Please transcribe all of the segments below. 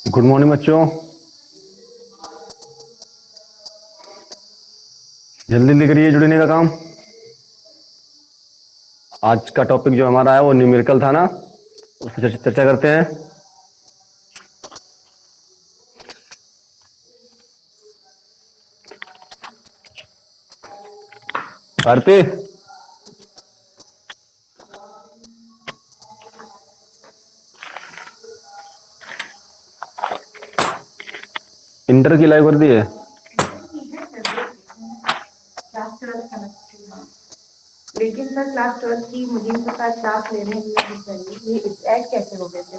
Good morning बच्चों, जल्दी जल्दी करिए जुड़ने का काम। आज का टॉपिक जो हमारा है वो न्यूमेरिकल था ना, उस पर चर्चा करते हैं। भारती, इंटर की लाइव कर दी है। लेकिन सर क्लास 12 की मुझे इनके साथ क्लास लेने चाहिए, ये ऐड कैसे हो गए थे?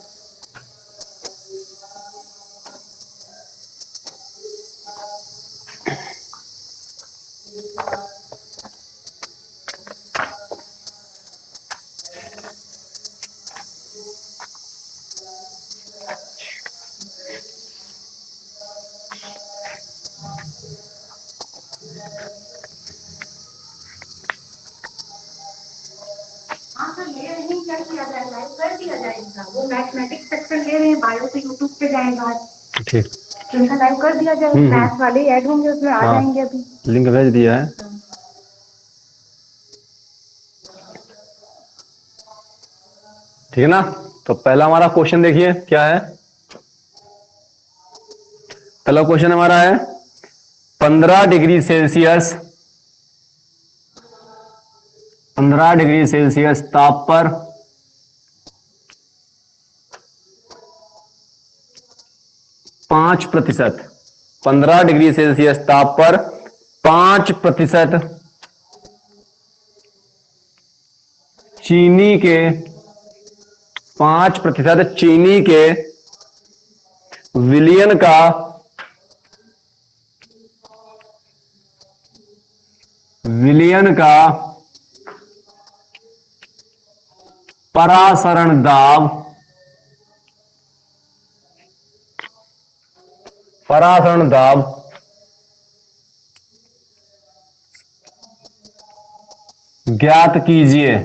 हाँ सर, ले रहे हैं, क्या किया जाए? लाइव कर दिया जाए इनका। वो मैथमेटिक्स सेक्शन ले रहे हैं, बायो से यूट्यूब पे जाएगा। ठीक, तो इनका लाइव कर दिया जाए, मैथ वाले ऐड होंगे उसमें, आ जाएंगे अभी। लिंक भेज दिया है। ठीक है ना। तो पहला हमारा क्वेश्चन देखिए क्या है। पहला क्वेश्चन हमारा है 15 डिग्री सेल्सियस 15 डिग्री सेल्सियस ताप पर 5%, 15 डिग्री सेल्सियस ताप पर 5% चीनी के 5% चीनी के विलयन का परासरण दाब ज्ञात कीजिए।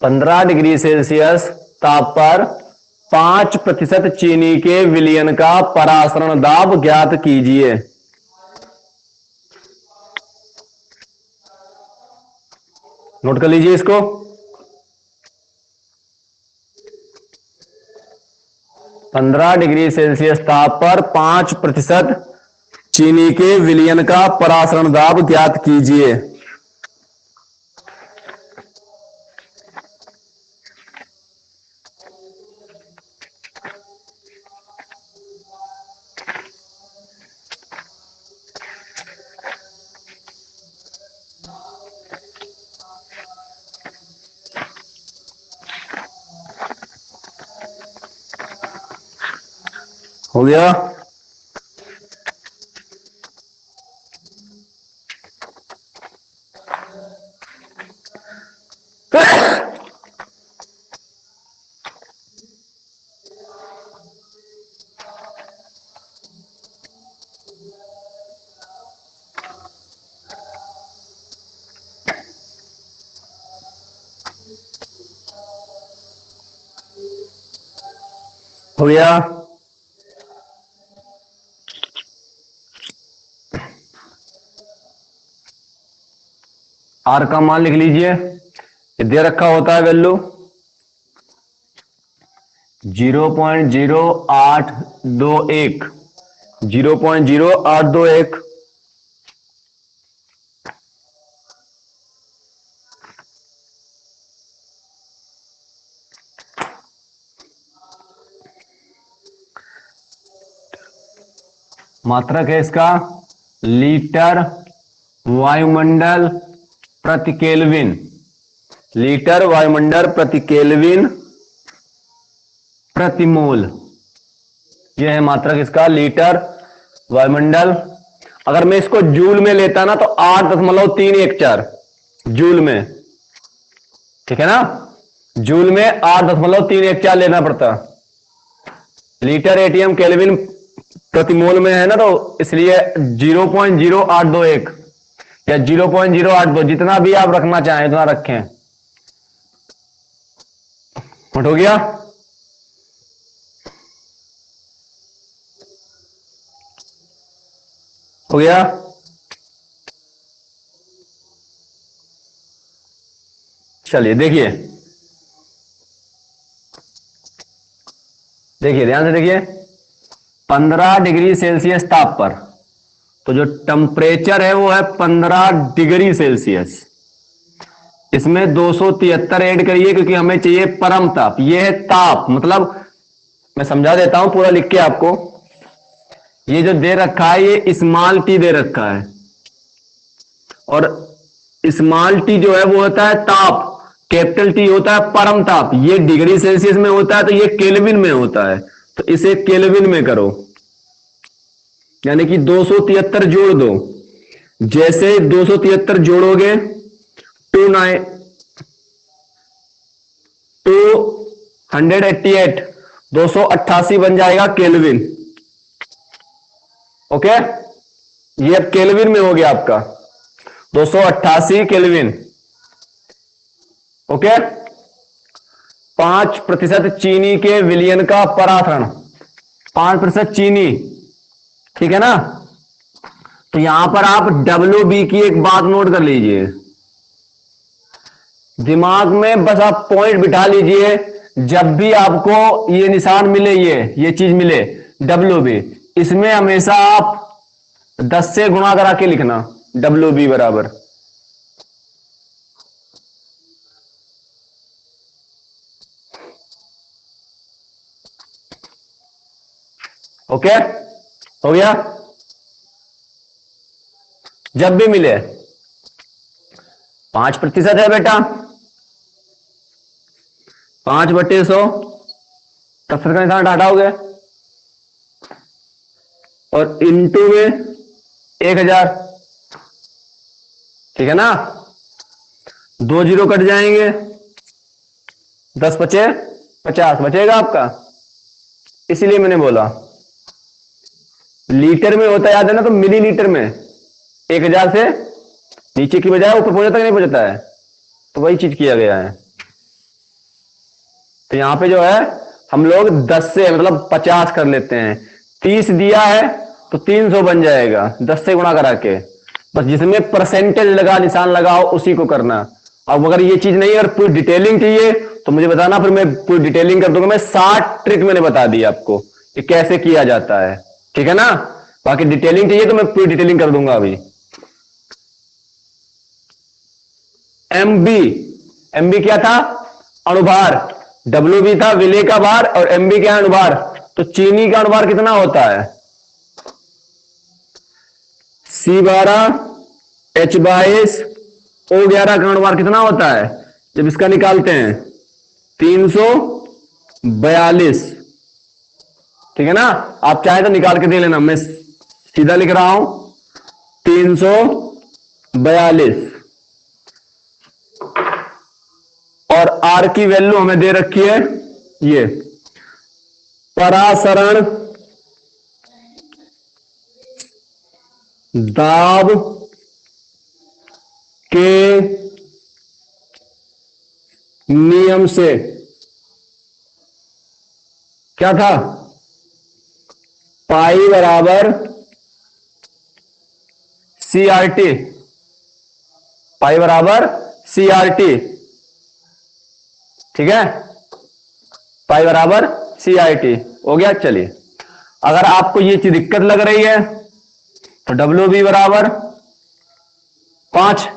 15 डिग्री सेल्सियस ताप पर 5% चीनी के विलयन का परासरण दाब ज्ञात कीजिए। नोट कर लीजिए इसको। पंद्रह डिग्री सेल्सियस ताप पर 5% चीनी के विलयन का परासरण दाब ज्ञात कीजिए। हो गया। हो गया। आर का मान लिख लीजिए। ये दे रखा होता है वैल्यू 0.0821, 0.0821। मात्रक है इसका लीटर वायुमंडल प्रति केल्विन, लीटर वायुमंडल प्रति केल्विन प्रति मोल। यह है मात्रक इसका लीटर वायुमंडल। अगर मैं इसको जूल में लेता ना तो 8.314 जूल में। ठीक है ना। जूल में 8.314 लेना पड़ता। लीटर एटीएम केल्विन प्रति मोल में है ना, तो इसलिए 0.0821 या 0.082, जितना भी आप रखना चाहें उतना रखें। नोट हो गया? हो गया? चलिए देखिए, देखिए ध्यान से देखिए, 15 डिग्री सेल्सियस ताप पर तो जो टेम्परेचर है वो है 15 डिग्री सेल्सियस। इसमें 273 ऐड करिए क्योंकि हमें चाहिए परम ताप। ये है ताप, मतलब मैं समझा देता हूं पूरा लिख के आपको। ये जो दे रखा है ये स्मॉल टी दे रखा है, और स्मॉल टी जो है वो होता है ताप, कैपिटल टी होता है परम ताप। ये डिग्री सेल्सियस में होता है तो ये केल्विन में होता है, तो इसे केल्विन में करो, यानी कि 273 जोड़ दो। जैसे 273 जोड़ोगे 288 288 बन जाएगा केल्विन। ओके, ये अब केल्विन में हो गया आपका 288 केल्विन। ओके, 5% चीनी के विलयन का परासरण, 5% चीनी, ठीक है ना। तो यहां पर आप WB की एक बात नोट कर लीजिए, दिमाग में बस आप पॉइंट बिठा लीजिए। जब भी आपको ये निशान मिले, ये चीज मिले WB, इसमें हमेशा आप 10 से गुणा करा के लिखना WB बराबर। ओके, हो गया? जब भी मिले 5% है बेटा, 5/100 70 का निशान हटाओगे और इंटू में 1000, ठीक है ना। 2 जीरो कट जाएंगे, 10 बचे 50 बचेगा आपका। इसीलिए मैंने बोला लीटर में होता है, याद है ना, तो मिली लीटर में 1000 से नीचे की बजाय ऊपर पहुंच जाता है कि नहीं पहुंचता है, तो वही चीज किया गया है। तो यहां पे जो है हम लोग 10 से मतलब 50 कर लेते हैं। 30 दिया है तो 300 बन जाएगा 10 से गुणा करा के। बस जिसमें परसेंटेज लगा, निशान लगाओ, उसी को करना। अब अगर ये चीज नहीं, अगर पूरी डिटेलिंग चाहिए तो मुझे बताना, फिर मैं पूरी डिटेलिंग कर दूंगा। मैं 60 ट्रिक मैंने बता दी आपको कि कैसे किया जाता है, ठीक है ना। बाकी डिटेलिंग चाहिए तो मैं पूरी डिटेलिंग कर दूंगा अभी। एमबी क्या था? अणुभार। WB था विलेय का भार, और MB क्या है? अणुभार। तो चीनी का अणुभार कितना होता है? C12 H22 O11 का अणुभार कितना होता है जब इसका निकालते हैं? 342, ठीक है ना। आप चाहे तो निकाल के दे लेना, मैं सीधा लिख रहा हूं 342। और R की वैल्यू हमें दे रखी है ये, परासरण दाब के नियम से क्या था? पाई बराबर CRT, पाई बराबर CRT, ठीक है। पाई बराबर CRT हो गया। चलिए, अगर आपको ये चीज दिक्कत लग रही है तो WB बराबर 5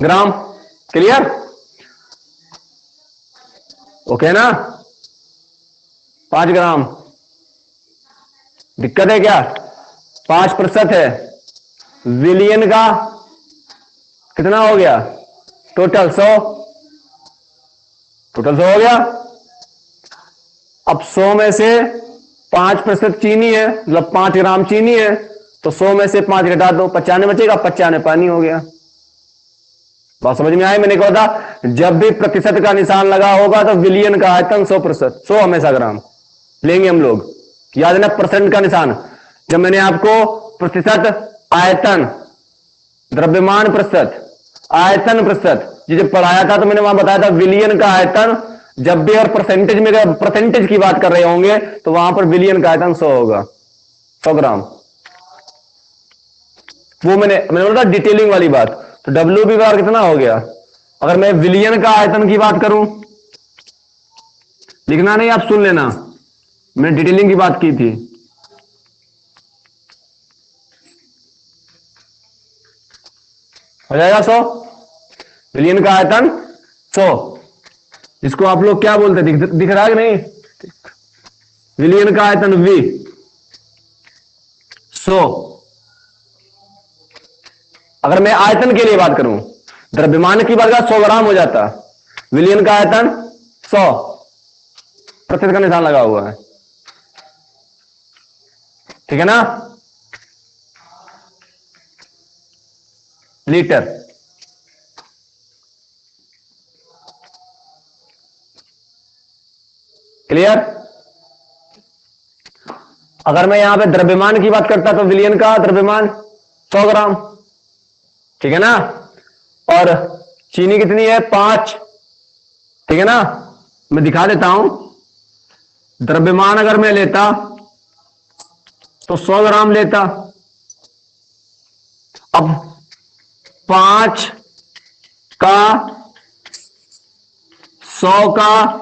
ग्राम। क्लियर? ओके ना, 5 ग्राम। दिक्कत है क्या? 5% है, विलियन का कितना हो गया? टोटल 100, टोटल 100 हो गया। अब 100 में से 5% चीनी है, मतलब 5 ग्राम चीनी है, तो 100 में से 5 घटा दो, 95 बचेगा, 95 पानी हो गया। बात समझ में आई? मैंने कहा था जब भी प्रतिशत का निशान लगा होगा तो विलियन का आयतन 100%, 100 हमेशा ग्राम लेंगे हम लोग। याद है ना परसेंट का निशान? जब मैंने आपको प्रतिशत, आयतन, द्रव्यमान प्रतिशत, आयतन प्रतिशत जब पढ़ाया था तो मैंने वहां बताया था विलियन का आयतन जब भी और परसेंटेज में परसेंटेज की बात कर रहे होंगे तो वहां पर विलियन का आयतन 100 होगा, 100 ग्राम। वो मैंने बोला था डिटेलिंग वाली बात। तो डब्ल्यू बी बार कितना हो गया? अगर मैं विलियन का आयतन की बात करूं, लिखना नहीं, आप सुन लेना, मैंने डिटेलिंग की बात की थी। हो जाएगा 100, विलियन का आयतन 100। इसको आप लोग क्या बोलते हैं, दिख रहा है कि नहीं? विलियन का आयतन वी 100। अगर मैं आयतन के लिए बात करूं, द्रव्यमान की बात करूं 100 ग्राम हो जाता, विलियन का आयतन 100, प्रतिशत का निशान लगा हुआ है, ठीक है ना? लीटर। क्लियर? अगर मैं यहां पे द्रव्यमान की बात करता तो विलियन का द्रव्यमान 100 ग्राम, ठीक है ना? और चीनी कितनी है? 5, ठीक है ना? मैं दिखा देता हूं। द्रव्यमान अगर मैं लेता तो 100 ग्राम लेता। अब 5 का 100 का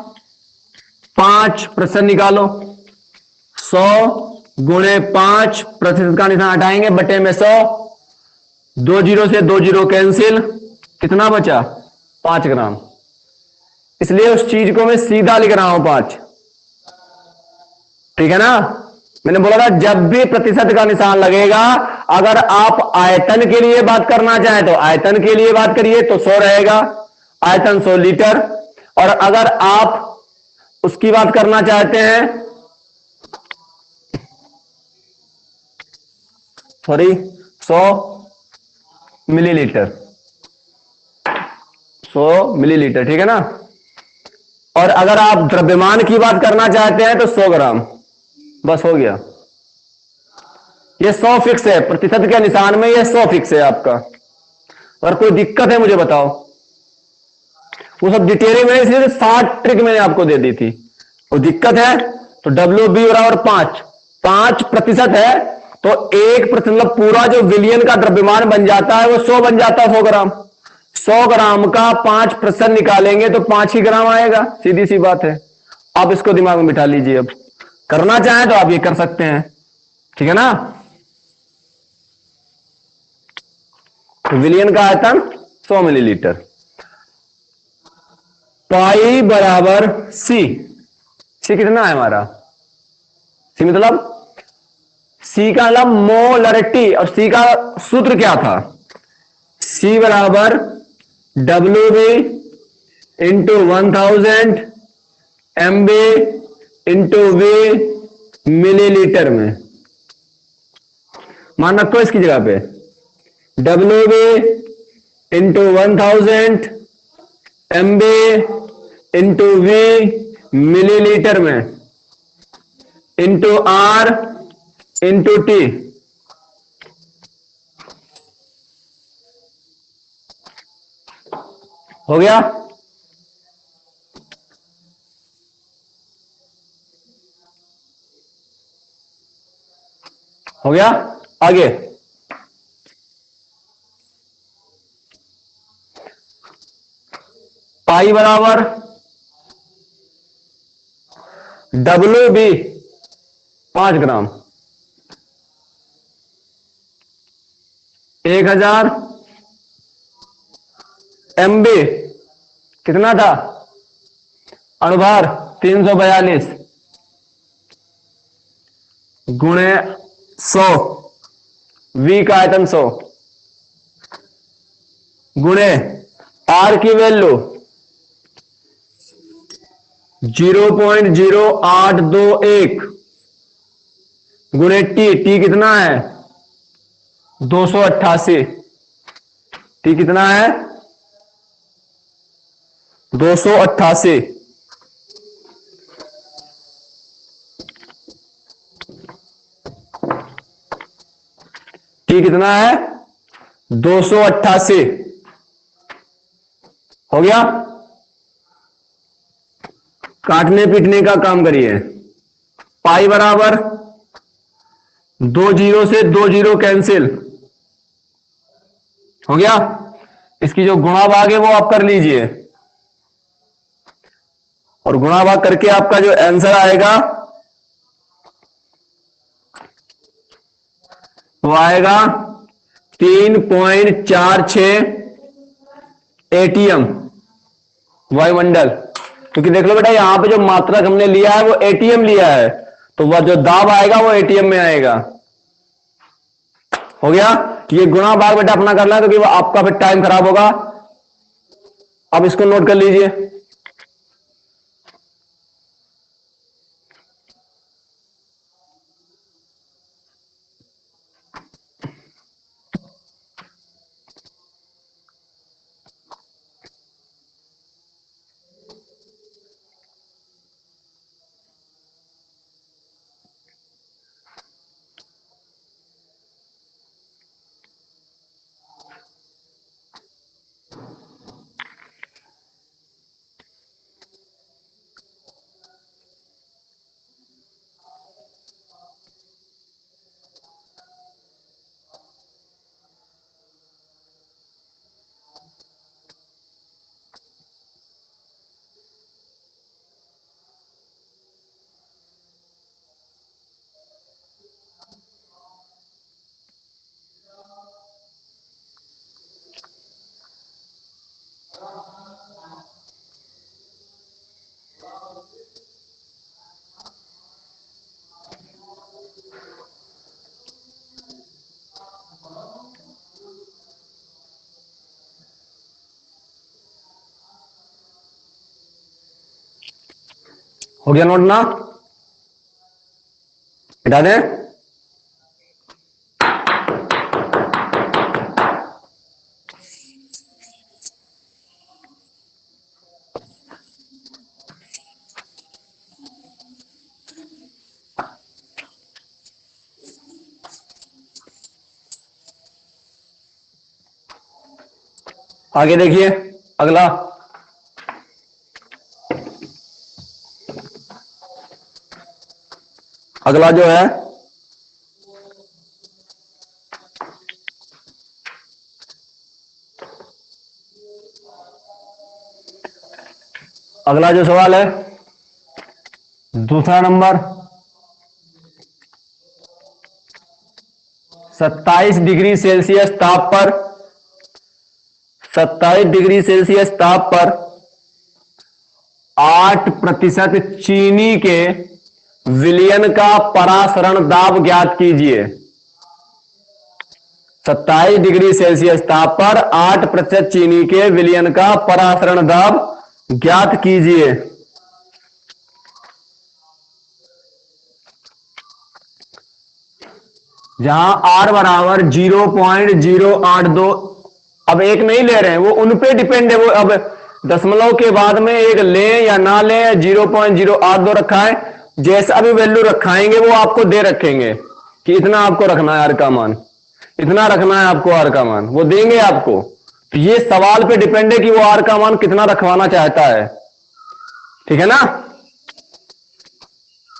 5% निकालो, 100 गुणे 5, प्रतिशत का निशान हटाएंगे, बटे में 100, 2 जीरो से 2 जीरो कैंसिल, कितना बचा? 5 ग्राम। इसलिए उस चीज को मैं सीधा लिख रहा हूं 5, ठीक है ना? मैंने बोला था जब भी प्रतिशत का निशान लगेगा, अगर आप आयतन के लिए बात करना चाहें तो आयतन के लिए बात करिए तो 100 रहेगा, आयतन 100 लीटर। और अगर आप उसकी बात करना चाहते हैं, सॉरी 100 मिलीलीटर, 100 मिलीलीटर, ठीक है ना? और अगर आप द्रव्यमान की बात करना चाहते हैं तो 100 ग्राम, बस हो गया। ये 100 फिक्स है, प्रतिशत के निशान में ये 100 फिक्स है आपका। अगर कोई दिक्कत है मुझे बताओ। वो सब डिटेलिंग में इसलिए 60 ट्रिक मैंने आपको दे दी थी। वो दिक्कत है तो डब्ल्यू बी बराबर 5 प्रतिशत है तो 1%, मतलब पूरा जो विलियन का द्रव्यमान बन जाता है वो 100 बन जाता है, 100 ग्राम। 100 ग्राम का 5% निकालेंगे तो 5 ही ग्राम आएगा, सीधी सी बात है। आप इसको दिमाग में बिठा लीजिए। अब करना चाहें तो आप ये कर सकते हैं, ठीक है ना? तो विलियन का आयतन 100 मिलीलीटर। पाई बराबर सी। सी कितना है हमारा? सी मतलब सी का मतलब मोलरिटी, और सी का सूत्र क्या था? सी बराबर W B into 1000 M B into V millilitre में। मान रखो इसकी जगह पे W B into 1000 M B into V millilitre में इंटू आर इंटू टी। हो गया? हो गया? आगे पाई बराबर W B 5 gram, 1000 M B कितना था? अणुभार 342 गुणे 100, वी का आयतन 100 गुणे आर की वैल्यू 0.0821 गुणे टी। टी कितना है? 288। टी कितना है? 288 कितना है? 288 हो गया। काटने पीटने का काम करिए। पाई बराबर 2 जीरो से 2 जीरो कैंसिल हो गया। इसकी जो गुणा भाग है वो आप कर लीजिए, और गुणा भाग करके आपका जो आंसर आएगा वो आएगा 3.46 एटीएम वायुमंडल। क्योंकि देख लो बेटा, यहां पे जो मात्रक हमने लिया है वो एटीएम लिया है, तो वह जो दाब आएगा वो एटीएम में आएगा। हो गया। ये गुणा भाग बेटा अपना करना है, क्योंकि वो आपका फिर टाइम खराब होगा। अब इसको नोट कर लीजिए। हो गया नोट ना? हटा दें। आगे देखिए अगला। अगला जो है अगला जो सवाल है दूसरा नंबर, 27 डिग्री सेल्सियस ताप पर 27 डिग्री सेल्सियस ताप पर 8% चीनी के विलयन का परासरण दाब ज्ञात कीजिए। 27 डिग्री सेल्सियस ताप पर 8% चीनी के विलयन का परासरण दाब ज्ञात कीजिए। जहां R बराबर 0.082, अब एक नहीं ले रहे हैं, वो उन पे डिपेंड है। वो अब दशमलव के बाद में एक लें या ना लें, 0.082 रखा है, जैसा भी वैल्यू रखाएंगे वो आपको दे रखेंगे कि इतना आपको रखना है R का मान, इतना रखना है आपको R का मान, वो देंगे आपको। तो ये सवाल पे डिपेंड है कि वो R का मान कितना रखवाना चाहता है। ठीक है ना?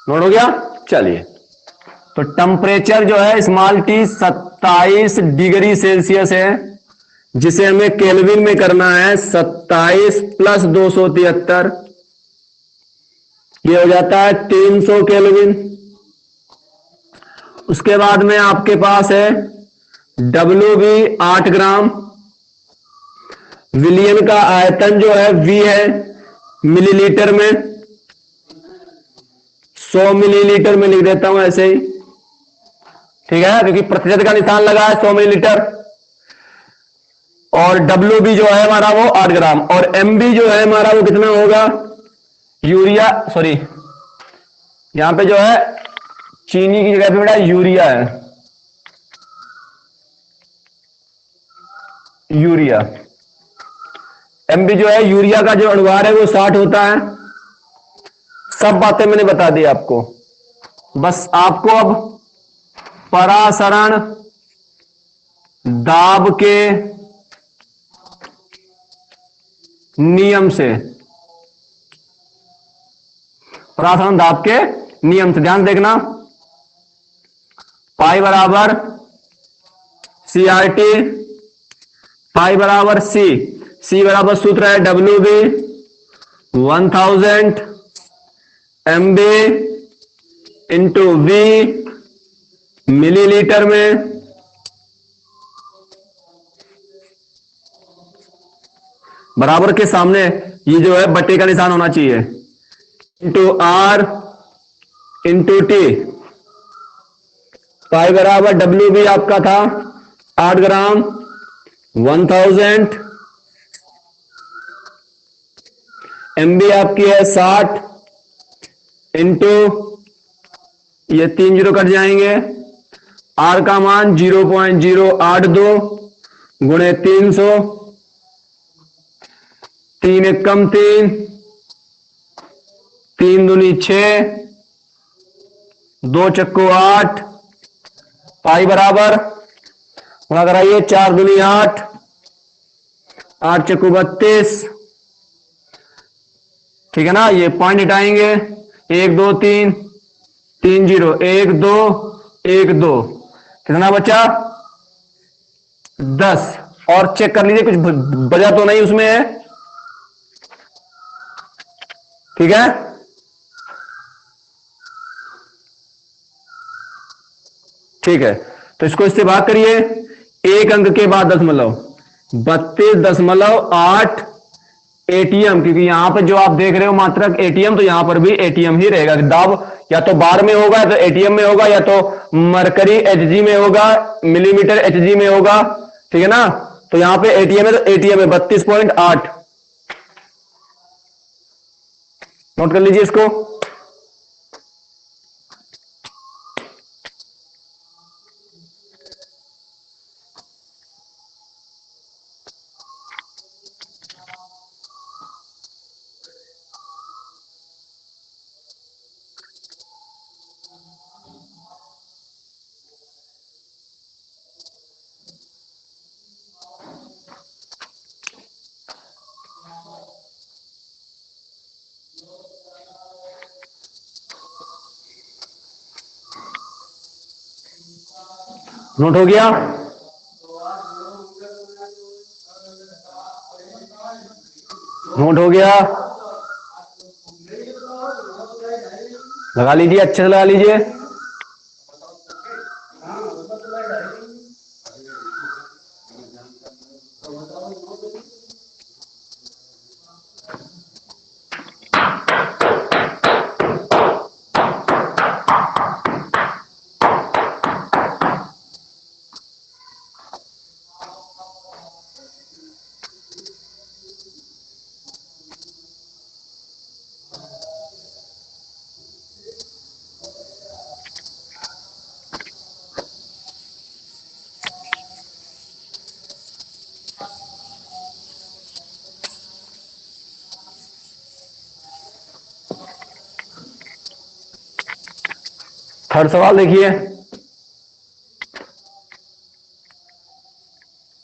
नोट हो गया? चलिए, तो टेम्परेचर जो है स्मॉल टी 27 डिग्री सेल्सियस है, जिसे हमें केल्विन में करना है। 27 प्लस 273, ये हो जाता है 300 केल्विन। उसके बाद में आपके पास है WB 8 ग्राम। विलियन का आयतन जो है V है मिलीलीटर में, 100 मिलीलीटर में लिख देता हूं ऐसे ही। ठीक है, क्योंकि प्रतिशत का निशान लगा है 100 मिलीलीटर। और WB जो है हमारा वो 8 ग्राम, और MB जो है हमारा वो कितना होगा? यूरिया, सॉरी यहां पे जो है चीनी की जगह पे बेटा यूरिया है, यूरिया एमबी जो है यूरिया का जो अनुवार है वो 60 होता है। सब बातें मैंने बता दी आपको। बस आपको अब परासरण दाब के नियम से, परासरण दाब के नियम से ध्यान देखना, पाई बराबर सी आर टी, पाई बराबर सी, सी बराबर सूत्र है W B 1000 M B into V millilitre में, बराबर के सामने ये जो है बट्टे का निशान होना चाहिए, इंटू आर इंटू टी, पाई बराबर डब्ल्यू बी आपका था 8 ग्राम 1000, एम बी आपकी है 60 इंटू, ये 3 जीरो कट जाएंगे, आर का मान 0.082 गुणे 300, 3 एक कम 3, 3 दूनी 6, 2 चक्को 8, पाई बराबर गुणा कराइए 4 दूनी 8, 8 चक्को 32, ठीक है ना। ये पॉइंट हटाएंगे 1 2 3, 3 जीरो 1 2 1 2, कितना बचा 10। और चेक कर लीजिए कुछ बचा तो नहीं उसमें है, ठीक है। ठीक है, तो इसको इससे भाग करिए, एक अंक के बाद दशमलव 32.8 एटीएम, क्योंकि यहां पर जो आप देख रहे हो मात्रक एटीएम, तो यहां पर भी एटीएम ही रहेगा। दाब या तो बार में होगा या तो एटीएम में होगा या तो मरकरी एचजी में होगा, मिलीमीटर एचजी में होगा, ठीक है ना। तो यहां पे एटीएम है तो एटीएम है 32.8, नोट कर लीजिए इसको। नोट हो गया, नोट हो गया, लगा लीजिए, अच्छे से लगा लीजिए। थर्ड सवाल देखिए,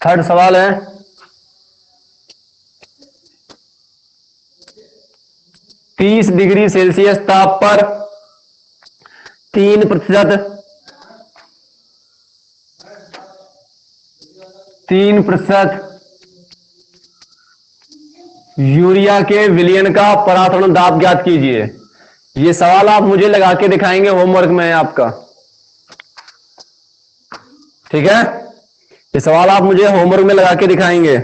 थर्ड सवाल है 30 डिग्री सेल्सियस ताप पर 3% 3% यूरिया के विलयन का परासरण दाब ज्ञात कीजिए। ये सवाल आप मुझे लगा के दिखाएंगे, होमवर्क में है आपका, ठीक है। ये सवाल आप मुझे होमवर्क में लगा के दिखाएंगे।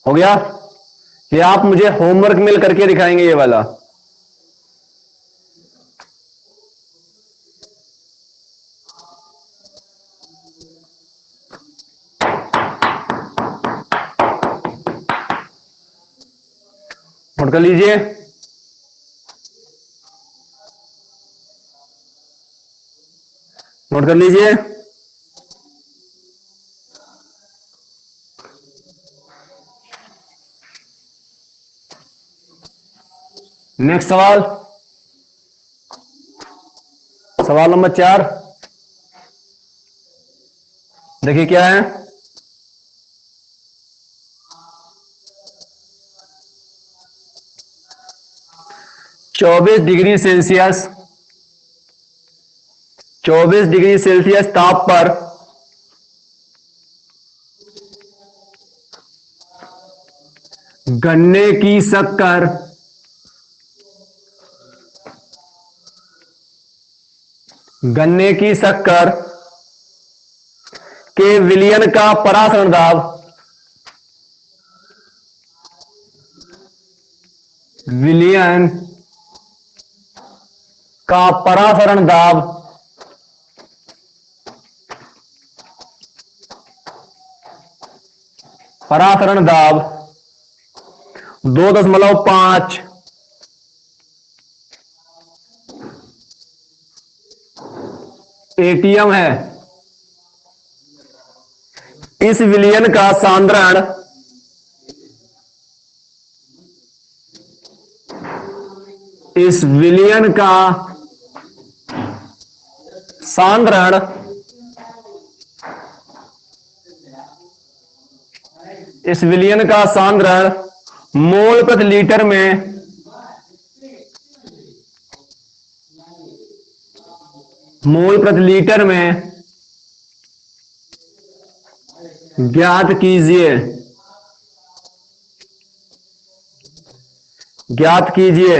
हो गया, ये आप मुझे होमवर्क में करके दिखाएंगे ये वाला। नोट कर लीजिए, नोट कर लीजिए। नेक्स्ट सवाल, सवाल नंबर 4। देखिए क्या है। 24 डिग्री सेल्सियस, 24 डिग्री सेल्सियस ताप पर गन्ने की शक्कर गन्ने की शक्कर के विलयन का परासरण दाब, विलयन का परासरण दाब परासरण दाब 2.5 एटीएम है। इस विलयन का सांद्रण इस विलयन का सांद्रण इस विलयन का सांद्रण मोल प्रति लीटर में ज्ञात कीजिए। ज्ञात कीजिए।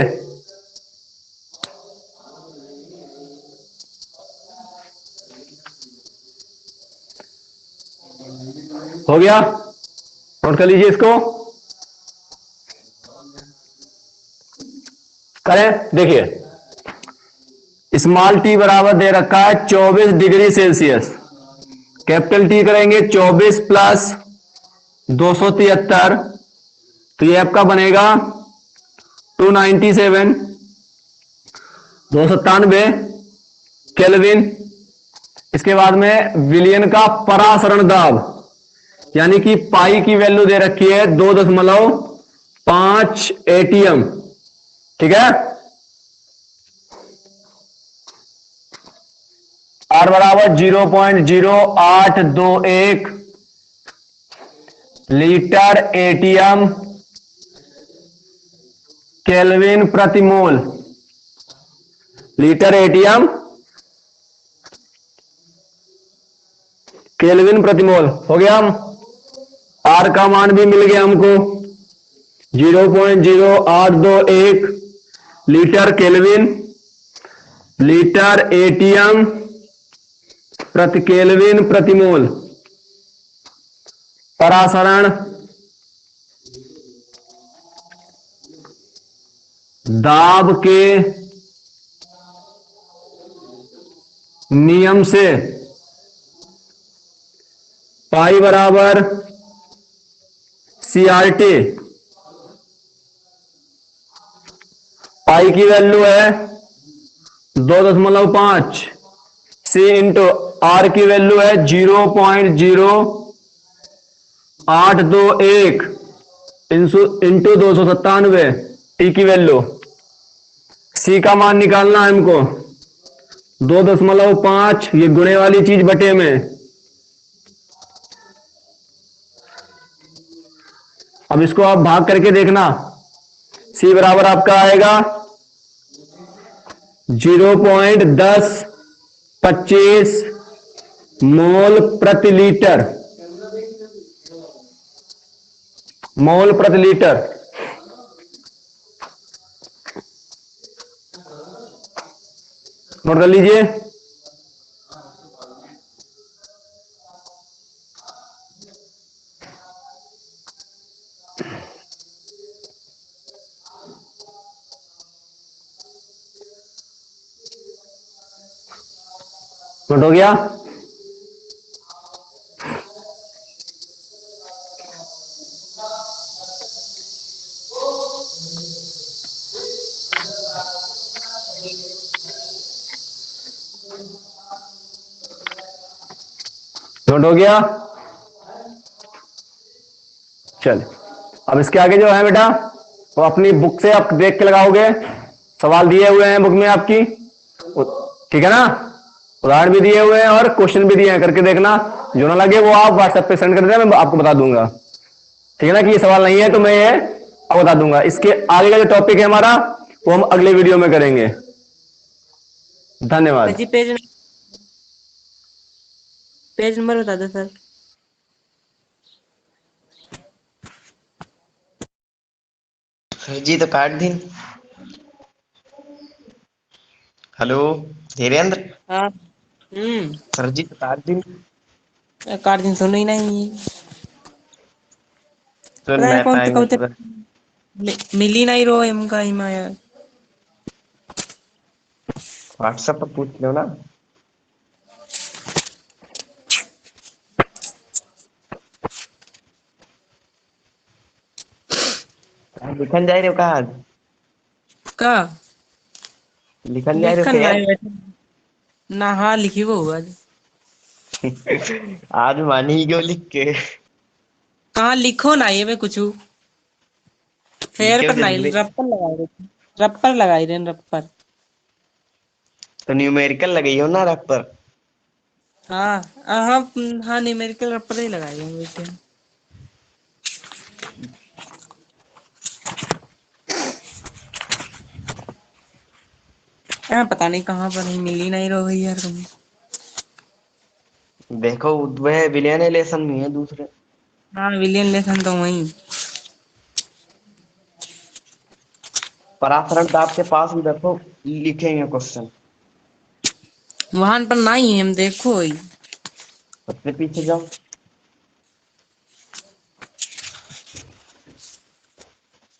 हो गया, नोट कर लीजिए इसको। करें, देखिए स्मॉल टी बराबर दे रखा है 24 डिग्री सेल्सियस। कैपिटल टी करेंगे 24 प्लस 273, तो ये आपका बनेगा 297 297 केल्विन। इसके बाद में विलयन का परासरण दाब, यानी कि पाई की वैल्यू दे रखी है 2.5 एटीएम। ठीक है, आर बराबर 0.0821 लीटर एटीएम केल्विन प्रति मोल। लीटर एटीएम केल्विन प्रति मोल हो गया। आर का मान भी मिल गया हमको 0.0821 लीटर केल्विन, लीटर एटीएम प्रति केल्विन प्रति मोल। परासरण दाब के नियम से पाई बराबर CRT। पाई की वैल्यू है 2.5, सी इंटू आर की वैल्यू है 0.0821 इंटू 297, टी की वैल्यू। सी का मान निकालना है हमको 2.5, ये गुणे वाली चीज बटे में। अब इसको आप भाग करके देखना, सी बराबर आपका आएगा 0.1025 मोल प्रति लीटर। मोल प्रति लीटर। नोट कर लीजिए। नोट हो गया। नोट हो गया? चल, अब इसके आगे जो है बेटा वो अपनी बुक से आप देख के लगाओगे। सवाल दिए हुए हैं बुक में आपकी, ठीक है ना? उदाहरण भी दिए हुए हैं और क्वेश्चन भी दिए हैं, करके देखना। जो ना लगे वो आप व्हाट्सएप पे सेंड कर देना, मैं आपको बता दूंगा, ठीक है ना? कि ये सवाल नहीं है तो मैं ये आपको बता दूंगा। इसके आगे का जो टॉपिक है हमारा वो हम अगले वीडियो में करेंगे। सर धन्यवाद। जी पेज नंबर बता दो सर। सर जी तो काट दी। हेलो धीरेन्द्र। हाँ। सर जी तो काट दी। कार्ड दिन सुनो ही नहीं। सुन पता नहीं मैं कौन से टाइम कबूतर मिल ही नहीं रो इनका हिमा यार। व्हाट्सएप पर पूछ लो ना। लिखन जा रहे हो कहा? का लिखन जा रहे हो लिखन क्या यार? नहीं बैठे ना। हाँ लिखी वो हुआ। आज मानी ही क्यों लिख के? कहाँ लिखो ना ये में कुछ फेयर लिखो पर नहीं जल्दी। रप्पर लगाई रहे रप्पर। तो न्यूमेरिकल लगी हो ना रफ पर। हाँ हाँ हाँ न्यूमेरिकल रप्पर ही लगाई है वैसे। पता नहीं कहाँ पर नहीं मिली नहीं रही यार तुम। देखो वह विलियन एलेसन में है दूसरे। हाँ विलियन लेसन तो वही। पराशरण तो आपके पास ही देखो, लिखेंगे क्वेश्चन। वहां पर नहीं है हम देखो ही। सबसे पीछे जाओ।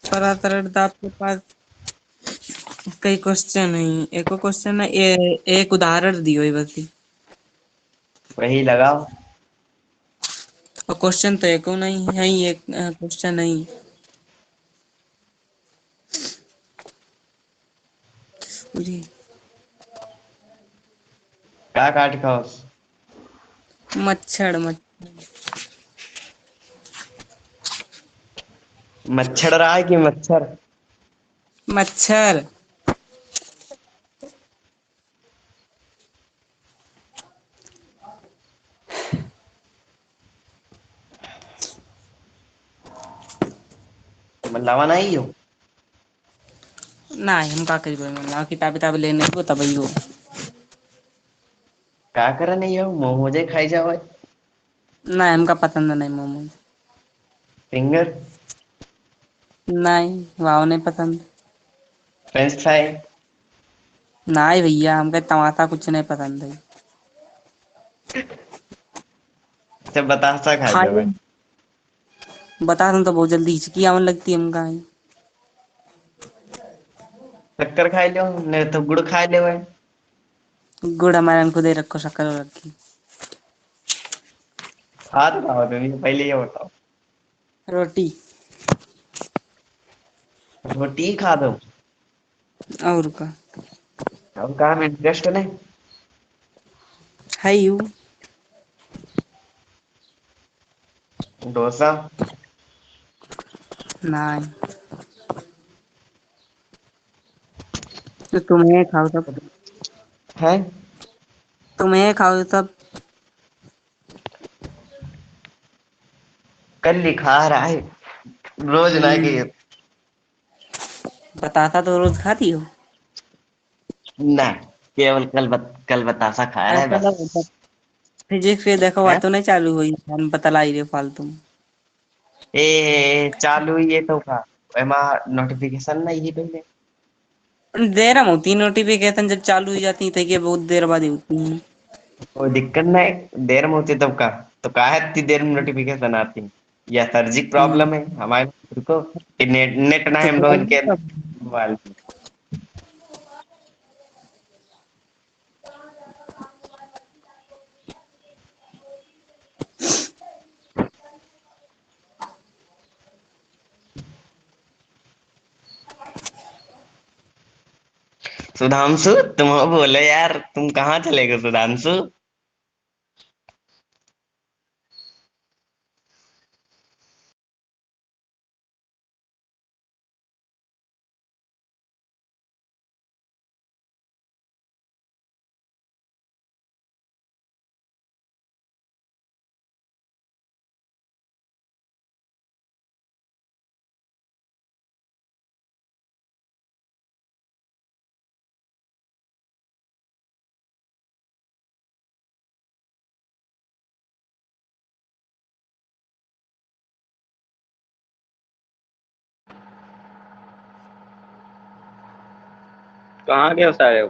पराशरण तो आपके पास कई क्वेश्चन है। एक क्वेश्चन है एक उदाहरण दियो ही बस। वही लगाओ। और क्वेश्चन तो एको नहीं है ही एक क्वेश्चन नहीं। जी। क्या काट खाओ? मच्छर मच्छर रहा है कि मच्छर? मच्छर। मल्लावा नहीं हो? नहीं हम का करी ना किताब किताब लेने को तब ही हो। क्या करे नहीं हो? मोमोजे खाई जाओ। नहीं हमका पसंद नहीं मोमो। फिंगर। नहीं वाव नहीं पसंद। French fry. नहीं भैया हमका टमाटर कुछ नहीं पसंद है। अच्छा बतासा खाई खाई जाओ। बता दूं तो बहुत जल्दी हिचकी आवन लगती है हमका। शक्कर खाई लो नहीं तो गुड़ खा ले। गुड़ हमारे खुद ही रखो शक्कर रखी। खा तो खाओ तुम, पहले ये बताओ। रोटी। रोटी खा दो। और का अब काम इंटरेस्ट नहीं। है यू। डोसा। नहीं तो तुम्हें खाओ तब। है तुम्हें खाओ तब। कल लिखा रहा है, रोज ना के। बताता तो रोज खाती हो। ना, केवल कल बतासा खा रहा है ऐसा बस। लगा फिजिक्स के देखो है बात तो नहीं चालू हुई हम बतलाई रहे फालतू। चालू ये तो का एमा नोटिफिकेशन नहीं ही पहले। देर में होती नोटिफिकेशन जब चालू हो जाती है तो बहुत देर बाद ही होती है। कोई दिक्कत नहीं, देर में होती तब का। तो का है इतनी देर में नोटिफिकेशन आती? या सर्जिक हम्म, प्रॉब्लम है हमारे को? नेट नेट ना तो है हम लोग बोल इनके तब। मोबाइल। सुधांशु तुम बोलो यार, तुम कहाँ चले गए सुधांशु? कहाँ गए सारे